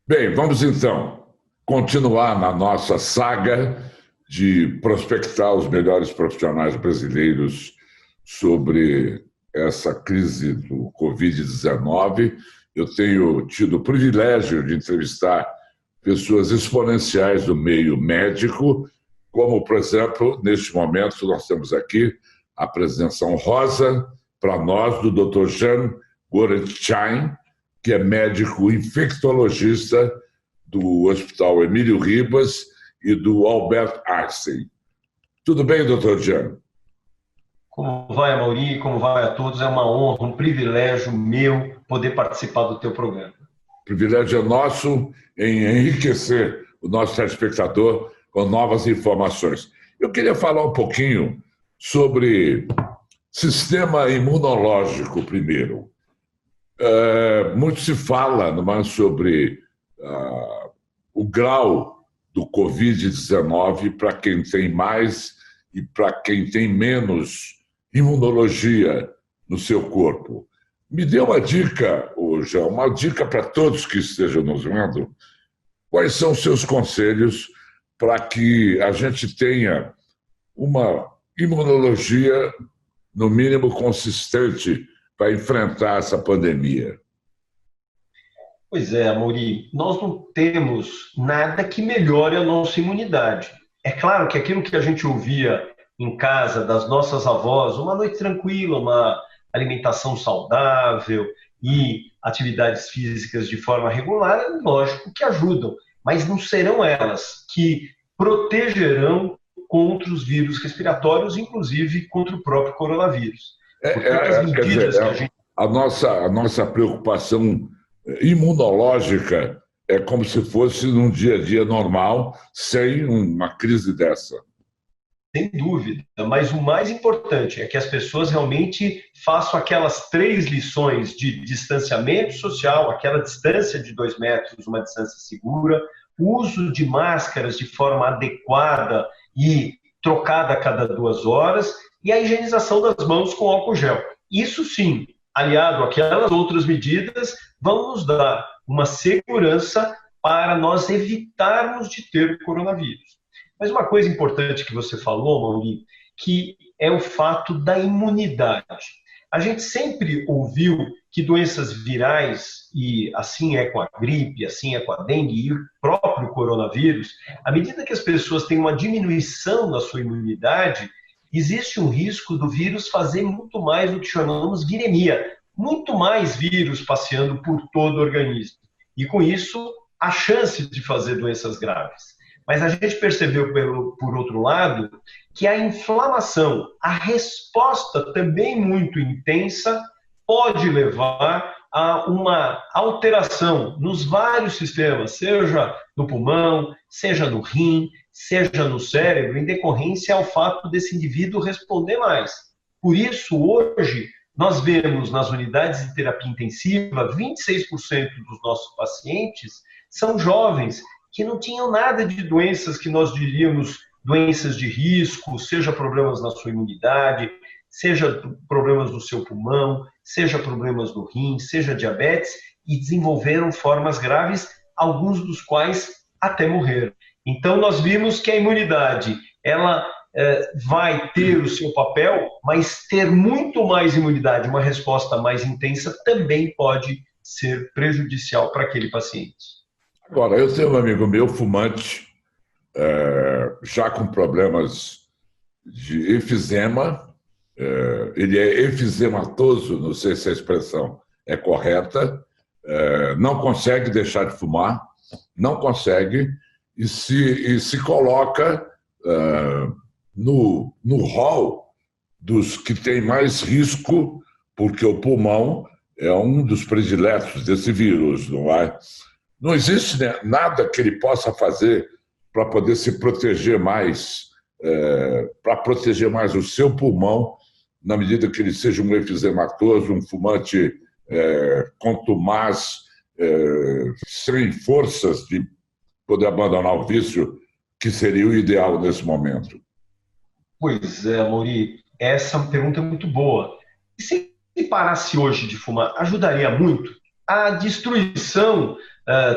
Bem, vamos então continuar na nossa saga de prospectar os melhores profissionais brasileiros sobre essa crise do Covid-19. Eu tenho tido o privilégio de entrevistar pessoas exponenciais do meio médico, como, por exemplo, neste momento nós temos aqui a presença honrosa para nós do Dr. Jan Gorenstein, que é médico infectologista do Hospital Emílio Ribas e do Albert Einstein. Tudo bem, doutor Jan? Como vai, Amaury? Como vai a todos? É uma honra, um privilégio meu poder participar do teu programa. O privilégio é nosso em enriquecer o nosso telespectador com novas informações. Eu queria falar um pouquinho sobre sistema imunológico primeiro. Muito se fala sobre o grau do Covid-19 para quem tem mais e para quem tem menos imunologia no seu corpo. Me dê uma dica, João, uma dica para todos que estejam nos vendo. Quais são os seus conselhos para que a gente tenha uma imunologia, no mínimo, consistente para enfrentar essa pandemia? Pois é, Amaury, nós não temos nada que melhore a nossa imunidade. É claro que aquilo que a gente ouvia em casa das nossas avós, uma noite tranquila, uma alimentação saudável e atividades físicas de forma regular, é lógico que ajudam, mas não serão elas que protegerão contra os vírus respiratórios, inclusive contra o próprio coronavírus. Portanto, as Quer dizer, medidas que a gente... a nossa preocupação imunológica é como se fosse num dia a dia normal, sem uma crise dessa. Sem dúvida, mas o mais importante é que as pessoas realmente façam aquelas 3 lições de distanciamento social, aquela distância de 2 metros, uma distância segura, uso de máscaras de forma adequada e trocada a cada 2 horas, e a higienização das mãos com álcool gel. Isso sim, aliado àquelas outras medidas, vão nos dar uma segurança para nós evitarmos de ter coronavírus. Mas uma coisa importante que você falou, Mauri, que é o fato da imunidade. A gente sempre ouviu que doenças virais, e assim é com a gripe, assim é com a dengue e o próprio coronavírus, à medida que as pessoas têm uma diminuição na sua imunidade, existe um risco do vírus fazer muito mais do que chamamos viremia, muito mais vírus passeando por todo o organismo. E com isso, a chance de fazer doenças graves. Mas a gente percebeu, por outro lado, que a inflamação, a resposta também muito intensa, pode levar a uma alteração nos vários sistemas, seja no pulmão, seja no rim, seja no cérebro, em decorrência ao fato desse indivíduo responder mais. Por isso, hoje, nós vemos nas unidades de terapia intensiva, 26% dos nossos pacientes são jovens que não tinham nada de doenças que nós diríamos doenças de risco, seja problemas na sua imunidade, seja problemas no seu pulmão, seja problemas no rim, seja diabetes, e desenvolveram formas graves, alguns dos quais até morreram. Então, nós vimos que a imunidade, ela vai ter o seu papel, mas ter muito mais imunidade, uma resposta mais intensa, também pode ser prejudicial para aquele paciente. Agora, eu tenho um amigo meu, fumante, já com problemas de efizema, ele é efizematoso, não sei se a expressão é correta, não consegue deixar de fumar, não consegue, e se coloca no hall dos que têm mais risco, porque o pulmão é um dos prediletos desse vírus, não é? Não existe nada que ele possa fazer para poder se proteger mais, para proteger mais o seu pulmão, na medida que ele seja um efizematoso, um fumante contumaz, sem forças de poder abandonar o vício, que seria o ideal nesse momento. Pois é, Mauri, essa pergunta é muito boa. E se ele parasse hoje de fumar, ajudaria muito? a destruição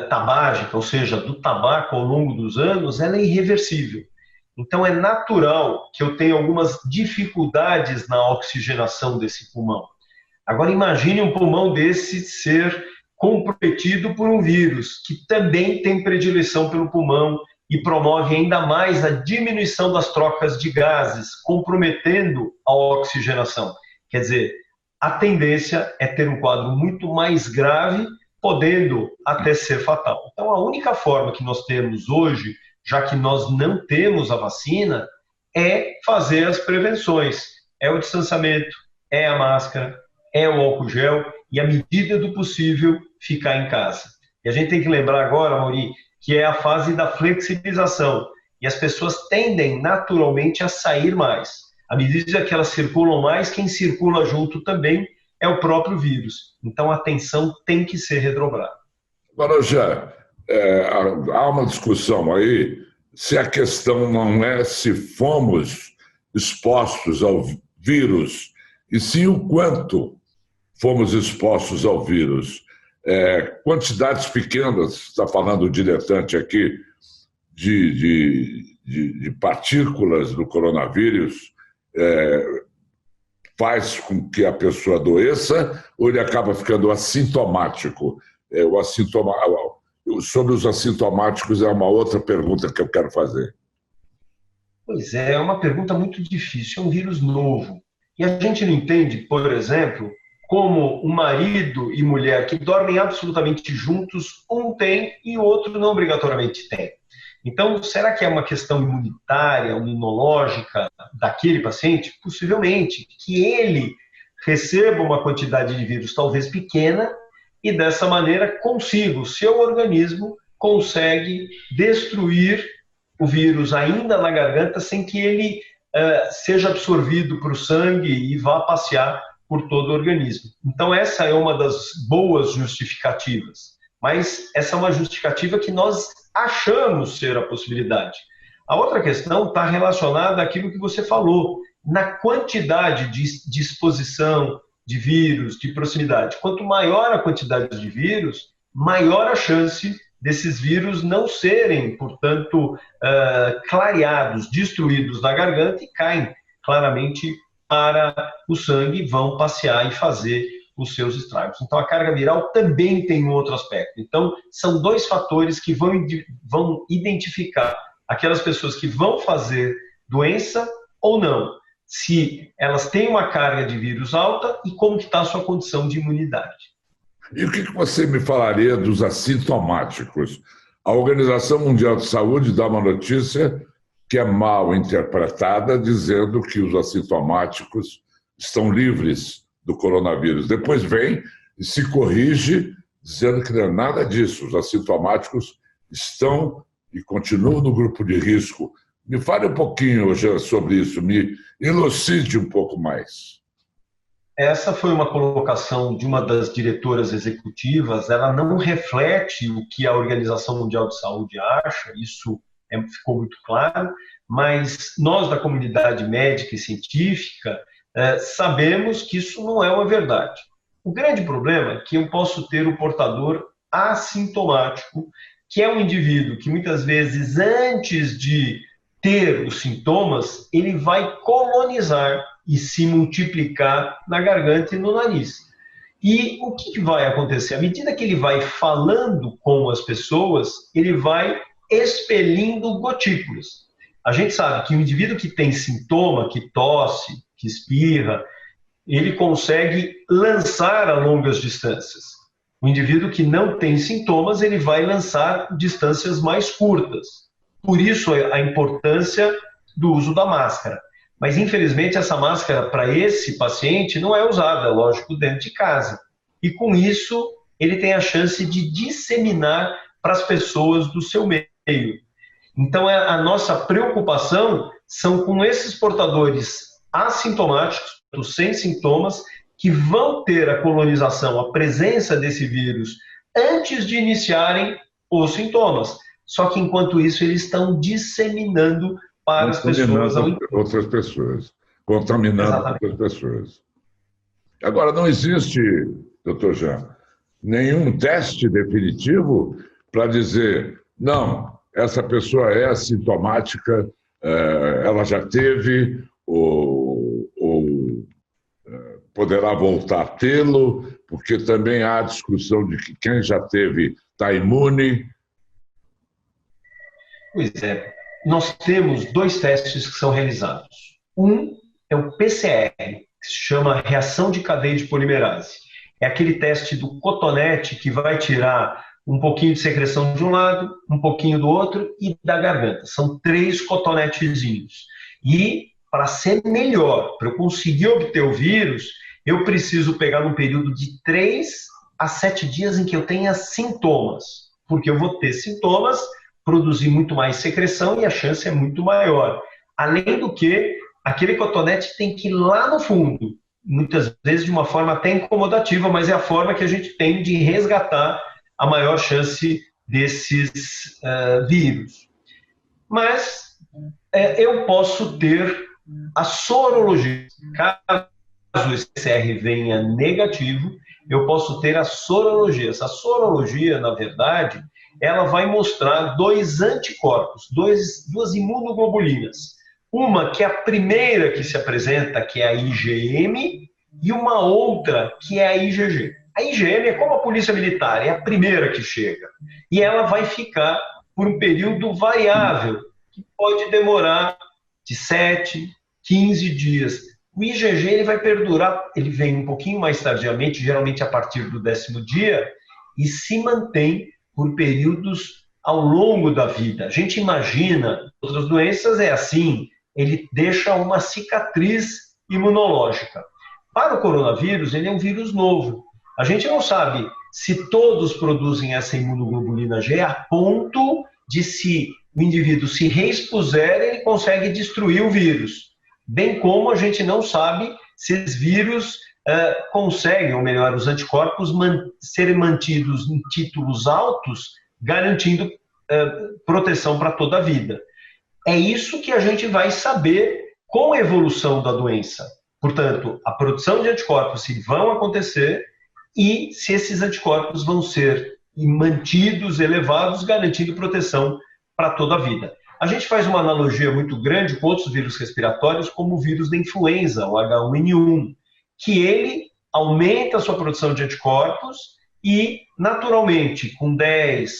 tabágica, ou seja, do tabaco ao longo dos anos, ela é irreversível. Então, é natural que eu tenha algumas dificuldades na oxigenação desse pulmão. Agora, imagine um pulmão desse ser comprometido por um vírus, que também tem predileção pelo pulmão e promove ainda mais a diminuição das trocas de gases, comprometendo a oxigenação. Quer dizer, a tendência é ter um quadro muito mais grave, podendo até ser fatal. Então, a única forma que nós temos hoje, já que nós não temos a vacina, é fazer as prevenções. É o distanciamento, é a máscara, é o álcool gel e, à medida do possível, ficar em casa. E a gente tem que lembrar agora, Mauri, que é a fase da flexibilização. E as pessoas tendem naturalmente a sair mais. À medida que elas circulam mais, quem circula junto também é o próprio vírus. Então, a atenção tem que ser redobrada. Agora, já, há uma discussão aí se a questão não é se fomos expostos ao vírus, e sim o quanto fomos expostos ao vírus. Quantidades pequenas, está falando o diletante aqui, de partículas do coronavírus, faz com que a pessoa adoeça ou ele acaba ficando assintomático? Sobre os assintomáticos é uma outra pergunta que eu quero fazer. Pois é uma pergunta muito difícil, é um vírus novo. E a gente não entende, por exemplo, como um marido e mulher que dormem absolutamente juntos, um tem e o outro não obrigatoriamente tem. Então, será que é uma questão imunitária, imunológica daquele paciente? Possivelmente, que ele receba uma quantidade de vírus talvez pequena e dessa maneira consiga, o seu organismo consegue destruir o vírus ainda na garganta sem que ele seja absorvido para o sangue e vá passear por todo o organismo. Então, essa é uma das boas justificativas. Mas essa é uma justificativa que nós achamos ser a possibilidade. A outra questão está relacionada àquilo que você falou, na quantidade de exposição de vírus, de proximidade. Quanto maior a quantidade de vírus, maior a chance desses vírus não serem, portanto, clareados, destruídos na garganta e caem claramente para o sangue, vão passear e fazer os seus estragos. Então, a carga viral também tem um outro aspecto. Então, são dois fatores que vão identificar aquelas pessoas que vão fazer doença ou não, se elas têm uma carga de vírus alta e como que está a sua condição de imunidade. E o que você me falaria dos assintomáticos? A Organização Mundial de Saúde dá uma notícia que é mal interpretada, dizendo que os assintomáticos estão livres do coronavírus. Depois vem e se corrige, dizendo que não é nada disso. Os assintomáticos estão e continuam no grupo de risco. Me fale um pouquinho, Jean, sobre isso, me elucide um pouco mais. Essa foi uma colocação de uma das diretoras executivas, ela não reflete o que a Organização Mundial de Saúde acha, isso ficou muito claro, mas nós da comunidade médica e científica sabemos que isso não é uma verdade. O grande problema é que eu posso ter o portador assintomático, que é um indivíduo que muitas vezes, antes de ter os sintomas, ele vai colonizar e se multiplicar na garganta e no nariz. E o que vai acontecer? À medida que ele vai falando com as pessoas, ele vai expelindo gotículas. A gente sabe que o indivíduo que tem sintoma, que tosse, que espirra, ele consegue lançar a longas distâncias. O indivíduo que não tem sintomas, ele vai lançar distâncias mais curtas. Por isso a importância do uso da máscara. Mas, infelizmente, essa máscara para esse paciente não é usada, lógico, dentro de casa. E, com isso, ele tem a chance de disseminar para as pessoas do seu meio. Então, a nossa preocupação são com esses portadores assintomáticos, sem sintomas, que vão ter a colonização, a presença desse vírus, antes de iniciarem os sintomas. Só que, enquanto isso, eles estão disseminando para as pessoas. Outras pessoas. Contaminando outras pessoas. Agora, não existe, doutor Jean, nenhum teste definitivo para dizer, não, essa pessoa é assintomática, ela já teve ou poderá voltar a tê-lo, porque também há a discussão de que quem já teve está imune. Pois é, nós temos dois testes que são realizados. Um é o PCR, que se chama reação de cadeia de polimerase. É aquele teste do cotonete que vai tirar um pouquinho de secreção de um lado, um pouquinho do outro e da garganta. São 3 cotonetezinhos. E, para ser melhor, para eu conseguir obter o vírus, eu preciso pegar num período de 3 a 7 dias em que eu tenha sintomas. Porque eu vou ter sintomas, produzir muito mais secreção e a chance é muito maior. Além do que, aquele cotonete tem que ir lá no fundo, muitas vezes de uma forma até incomodativa, mas é a forma que a gente tem de resgatar a maior chance desses vírus. Mas eu posso ter a sorologia. Caso esse PCR venha negativo, eu posso ter a sorologia. Essa sorologia, na verdade, ela vai mostrar 2 anticorpos, duas imunoglobulinas. Uma que é a primeira que se apresenta, que é a IgM, e uma outra que é a IgG. A IgM é como a polícia militar, é a primeira que chega. E ela vai ficar por um período variável, que pode demorar de 7, 15 dias. O IgG ele vai perdurar, ele vem um pouquinho mais tardiamente, geralmente a partir do 10º dia, e se mantém por períodos ao longo da vida. A gente imagina, outras doenças é assim, ele deixa uma cicatriz imunológica. Para o coronavírus, ele é um vírus novo. A gente não sabe se todos produzem essa imunoglobulina G a ponto de, se o indivíduo se reexpuser, ele consegue destruir o vírus. Bem como a gente não sabe se os vírus conseguem, ou melhor, os anticorpos serem mantidos em títulos altos, garantindo proteção para toda a vida. É isso que a gente vai saber com a evolução da doença. Portanto, a produção de anticorpos, se vão acontecer, e se esses anticorpos vão ser mantidos, elevados, garantindo proteção para toda a vida. A gente faz uma analogia muito grande com outros vírus respiratórios, como o vírus da influenza, o H1N1, que ele aumenta a sua produção de anticorpos e, naturalmente, com 10,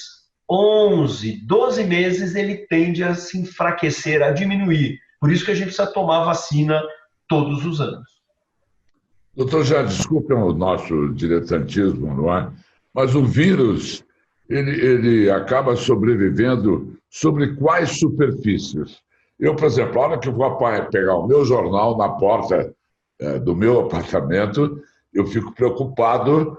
11, 12 meses, ele tende a se enfraquecer, a diminuir. Por isso que a gente precisa tomar vacina todos os anos. Doutor, já desculpem o nosso diletantismo, não é? Mas o vírus, ele acaba sobrevivendo sobre quais superfícies? Eu, por exemplo, a hora que eu vou pegar o meu jornal na porta do meu apartamento, eu fico preocupado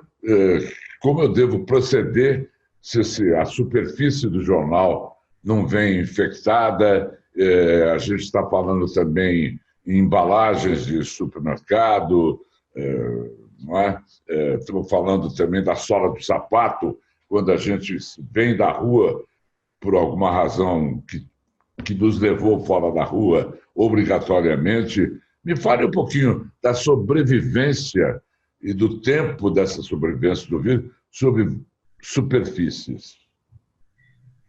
como eu devo proceder se a superfície do jornal não vem infectada. A gente está falando também em embalagens de supermercado, não é? Estamos falando também da sola do sapato, quando a gente vem da rua por alguma razão que nos levou fora da rua obrigatoriamente. Me fale um pouquinho da sobrevivência e do tempo dessa sobrevivência do vírus sobre superfícies.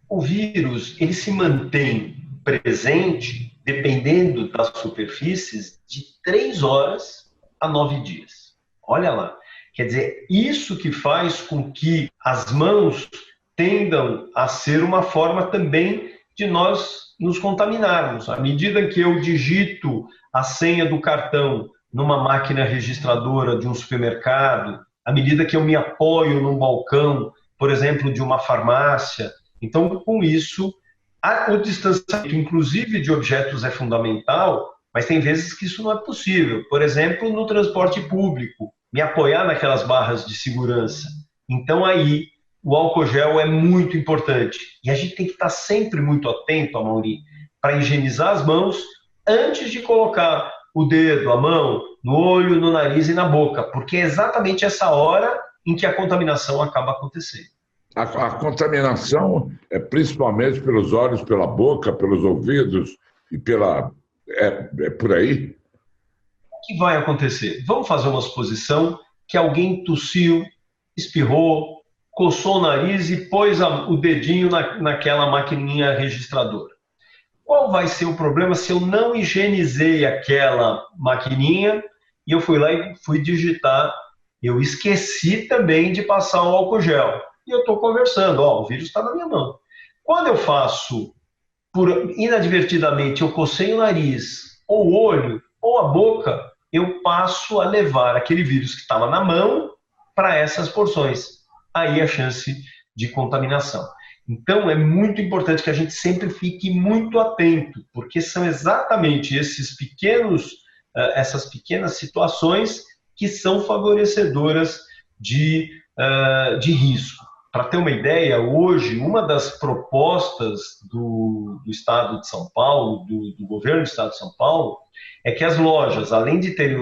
O vírus ele se mantém presente, dependendo das superfícies, de 3 horas a 9 dias. Olha lá. Quer dizer, isso que faz com que as mãos tendam a ser uma forma também de nós nos contaminarmos. À medida que eu digito a senha do cartão numa máquina registradora de um supermercado, à medida que eu me apoio num balcão, por exemplo, de uma farmácia, então, com isso, o distanciamento, inclusive de objetos, é fundamental, mas tem vezes que isso não é possível. Por exemplo, no transporte público, me apoiar naquelas barras de segurança. Então, aí, o álcool gel é muito importante. E a gente tem que estar sempre muito atento, Amaury, para higienizar as mãos antes de colocar o dedo, a mão, no olho, no nariz e na boca, porque é exatamente essa hora em que a contaminação acaba acontecendo. A contaminação é principalmente pelos olhos, pela boca, pelos ouvidos e pela... É por aí? O que vai acontecer? Vamos fazer uma suposição que alguém tossiu espirrou, coçou o nariz e pôs o dedinho naquela maquininha registradora. Qual vai ser o problema se eu não higienizei aquela maquininha e eu fui lá e fui digitar? Eu esqueci também de passar o álcool gel. E eu estou conversando, o vírus está na minha mão. Quando eu faço, inadvertidamente, eu cocei o nariz, ou o olho, ou a boca, eu passo a levar aquele vírus que estava na mão para essas porções. Aí a chance de contaminação. Então, é muito importante que a gente sempre fique muito atento, porque são exatamente essas pequenas situações que são favorecedoras de risco. Para ter uma ideia, hoje, uma das propostas do Estado de São Paulo, do governo do Estado de São Paulo, é que as lojas, além de terem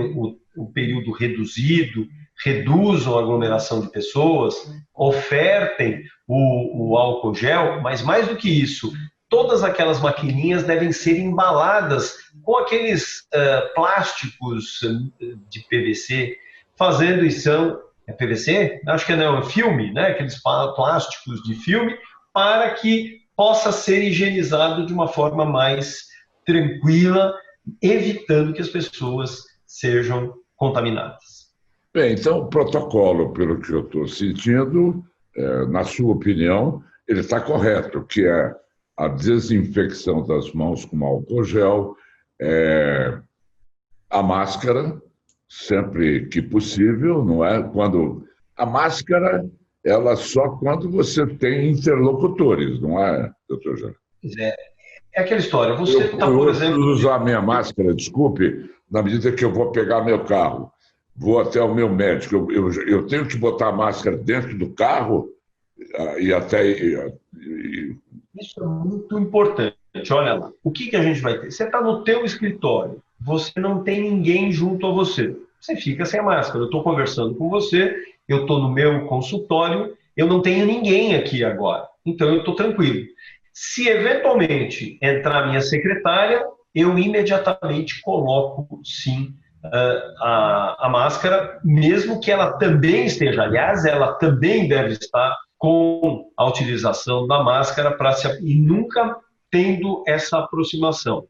o período reduzido, reduzam a aglomeração de pessoas, ofertem o álcool gel, mas mais do que isso, todas aquelas maquininhas devem ser embaladas com aqueles plásticos de PVC, fazendo isso. É PVC? Acho que não, é filme, né? Aqueles plásticos de filme, para que possa ser higienizado de uma forma mais tranquila, evitando que as pessoas sejam contaminadas. Bem, então o protocolo, pelo que eu estou sentindo, na sua opinião, ele está correto, que é a desinfecção das mãos com álcool gel, a máscara, sempre que possível, não é? Quando a máscara, ela só quando você tem interlocutores, não é, doutor Jean? É aquela história. Você está, por exemplo... Eu usar a minha máscara, desculpe, na medida que eu vou pegar meu carro, vou até o meu médico, eu tenho que botar a máscara dentro do carro e até... Isso é muito importante. Olha lá, o que a gente vai ter? Você está no teu escritório, você não tem ninguém junto a você. Você fica sem a máscara. Eu estou conversando com você, eu estou no meu consultório, eu não tenho ninguém aqui agora. Então eu estou tranquilo. Se eventualmente entrar a minha secretária, eu imediatamente coloco, sim, a máscara, mesmo que ela também esteja, aliás, ela também deve estar com a utilização da máscara e nunca tendo essa aproximação.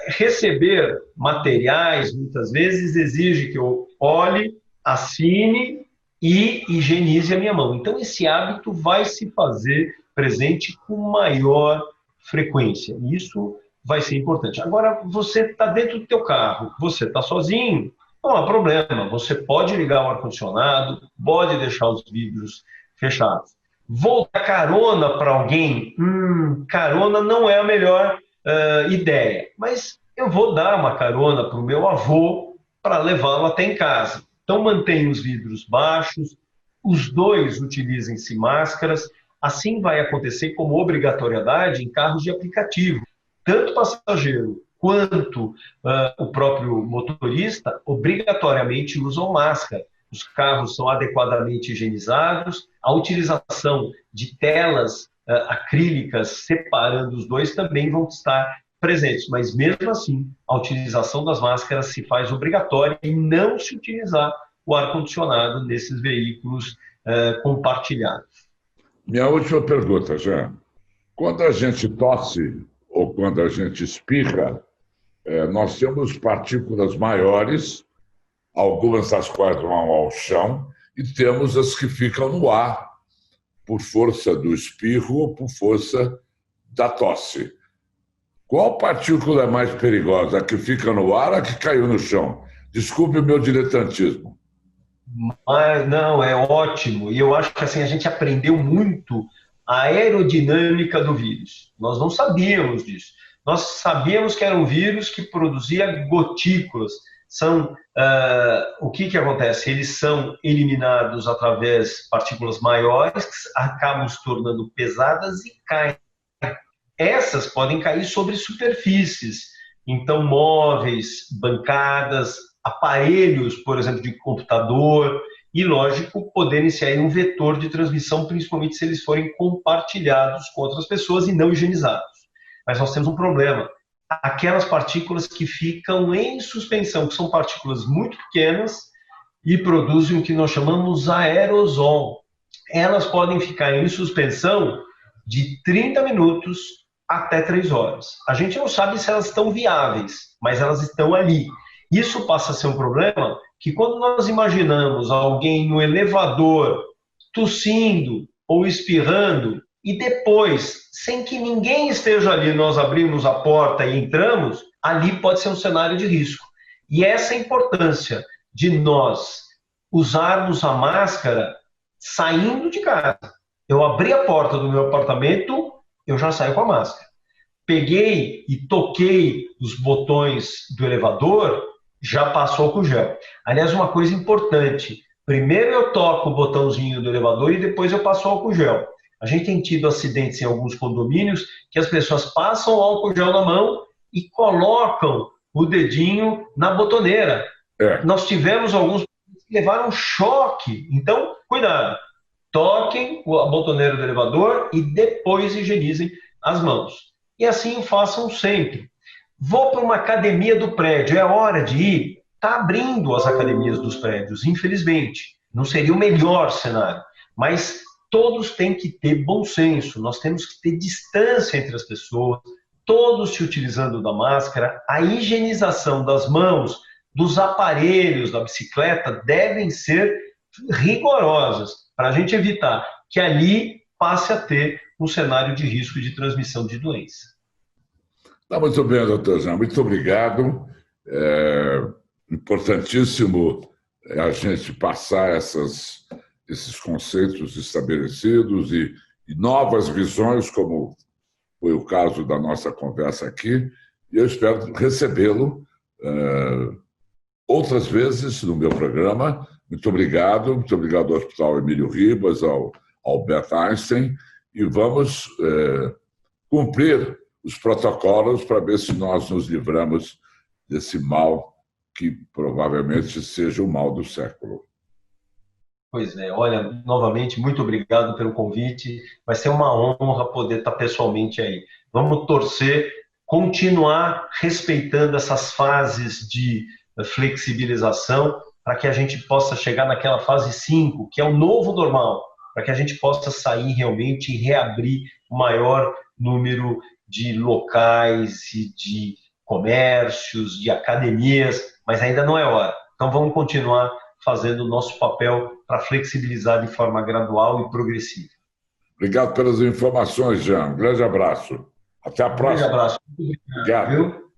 Receber materiais, muitas vezes, exige que eu olhe, assine e higienize a minha mão. Então, esse hábito vai se fazer presente com maior frequência. Isso vai ser importante. Agora, você está dentro do teu carro, você está sozinho, não há problema. Você pode ligar o ar-condicionado, pode deixar os vidros fechados. Vou dar carona para alguém? Carona não é a melhor ideia, mas eu vou dar uma carona para o meu avô para levá-lo até em casa. Então, mantenha os vidros baixos, os dois utilizem-se máscaras. Assim vai acontecer como obrigatoriedade em carros de aplicativo. Tanto o passageiro quanto o próprio motorista obrigatoriamente usam máscara. Os carros são adequadamente higienizados, a utilização de telas acrílicas separando os dois também vão estar presentes, mas mesmo assim a utilização das máscaras se faz obrigatória e não se utilizar o ar-condicionado nesses veículos compartilhados. Minha última pergunta, Jean. Quando a gente tosse ou quando a gente espirra, nós temos partículas maiores, algumas das quais vão ao chão, e temos as que ficam no ar, por força do espirro ou por força da tosse. Qual partícula é mais perigosa? A que fica no ar ou a que caiu no chão? Desculpe o meu diletantismo. Mas, não, é ótimo. E eu acho que assim, a gente aprendeu muito a aerodinâmica do vírus. Nós não sabíamos disso. Nós sabíamos que era um vírus que produzia gotículas. O que acontece? Eles são eliminados através de partículas maiores, que acabam se tornando pesadas e caem. Essas podem cair sobre superfícies, então móveis, bancadas, aparelhos, por exemplo, de computador, e, lógico, poderem ser um vetor de transmissão, principalmente se eles forem compartilhados com outras pessoas e não higienizados. Mas nós temos um problema. Aquelas partículas que ficam em suspensão, que são partículas muito pequenas, e produzem o que nós chamamos aerosol. Elas podem ficar em suspensão de 30 minutos até 3 horas. A gente não sabe se elas estão viáveis, mas elas estão ali. Isso passa a ser um problema que quando nós imaginamos alguém no elevador tossindo ou espirrando e depois, sem que ninguém esteja ali, nós abrimos a porta e entramos, ali pode ser um cenário de risco. E essa é a importância de nós usarmos a máscara saindo de casa. Eu abri a porta do meu apartamento, eu já saio com a máscara. Peguei e toquei os botões do elevador, já passou com gel. Aliás, uma coisa importante, primeiro eu toco o botãozinho do elevador e depois eu passo álcool gel. A gente tem tido acidentes em alguns condomínios que as pessoas passam o álcool gel na mão e colocam o dedinho na botoneira. Nós tivemos alguns que levaram choque. Então, cuidado. Toquem a botoneira do elevador e depois higienizem as mãos. E assim façam sempre. Vou para uma academia do prédio, é hora de ir? Está abrindo as academias dos prédios, infelizmente. Não seria o melhor cenário, mas todos têm que ter bom senso, nós temos que ter distância entre as pessoas, todos se utilizando da máscara, a higienização das mãos, dos aparelhos da bicicleta devem ser rigorosas, para a gente evitar que ali passe a ter um cenário de risco de transmissão de doença. Tá muito bem, doutor Jean, muito obrigado. É importantíssimo a gente passar esses conceitos estabelecidos e novas visões, como foi o caso da nossa conversa aqui, e eu espero recebê-lo outras vezes no meu programa. Muito obrigado ao Hospital Emílio Ribas, ao Albert Einstein, e vamos cumprir os protocolos para ver se nós nos livramos desse mal que provavelmente seja o mal do século. Pois é, olha, novamente, muito obrigado pelo convite. Vai ser uma honra poder estar pessoalmente aí. Vamos torcer, continuar respeitando essas fases de flexibilização para que a gente possa chegar naquela fase 5, que é o novo normal, para que a gente possa sair realmente e reabrir o maior número de locais e de comércios, de academias, mas ainda não é hora. Então vamos continuar fazendo o nosso papel para flexibilizar de forma gradual e progressiva. Obrigado pelas informações, Jean. Um grande abraço. Até a próxima. Um grande abraço. Obrigado. Viu?